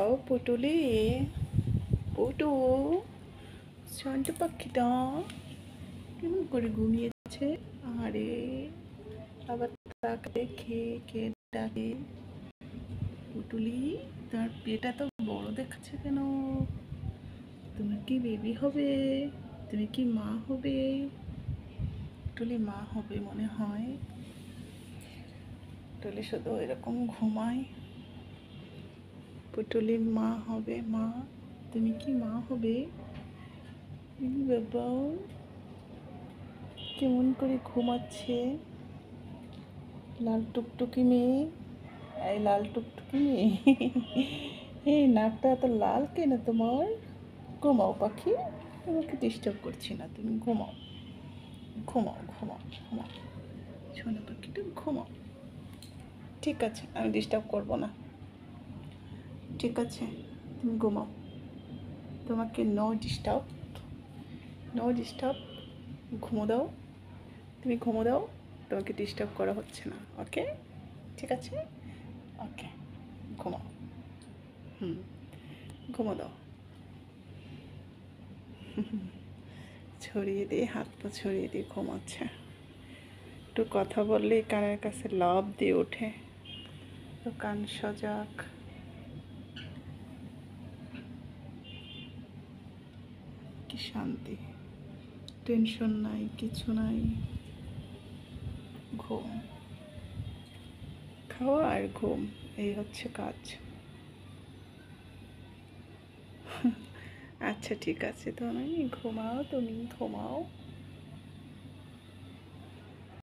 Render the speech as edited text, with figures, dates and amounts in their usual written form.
ও পুটুলি, পুটু, শান্ত পাখিটা কেমন করে ঘুমিয়েছে। আরে আবার তাকে দেখে কে ডাকে? পুটুলি, তার পেটটা তো বড় দেখাচ্ছে কেন? তুমি কি বেবি হবে? তুমি কি মা হবে? পুটুলি মা হবে মনে হয়। পুটুলি শুধু এরকম ঘুমায়। পুটুলি মা হবে। মা, তুমি কি মা হবে? বাবা কেমন করে ঘুমাচ্ছে লাল টুকটুকি মেয়ে। এই লাল টুকটুকি মেয়ে, এই নাকটা এত লাল কেন তোমার? ঘুমাও পাখি, তোমাকে ডিস্টার্ব করছি না, তুমি ঘুমাও ঘুমাও ঘুমাও ঘুমাও। সোনা পাখিটা ঘুমাও। ঠিক আছে, আমি ডিস্টার্ব করবো না। ঠিক আছে, তুমি ঘুমাও। তোমাকে নো ডিস্টার্ব, নো ডিস্টার্ব। ঘুমো দাও, তুমি ঘুমো দাও। তোমাকে ডিস্টার্ব করা হচ্ছে না। ওকে, ঠিক আছে। ওকে, ঘুমাও। ঘুমো দাও। ছড়িয়ে দিয়ে হাত পা ছড়িয়ে দিয়ে ঘুমাচ্ছে। একটু কথা বললেই কানের কাছে লাফ দিয়ে ওঠে। তো কান সজাগ। কি শান্তি, টেনশন নাই, কিছু নাই। ঘুম, খাওয়া আর ঘুম, এই হচ্ছে কাজ। আচ্ছা ঠিক আছে, তুমি ঘুমাও, তুমি ঘুমাও।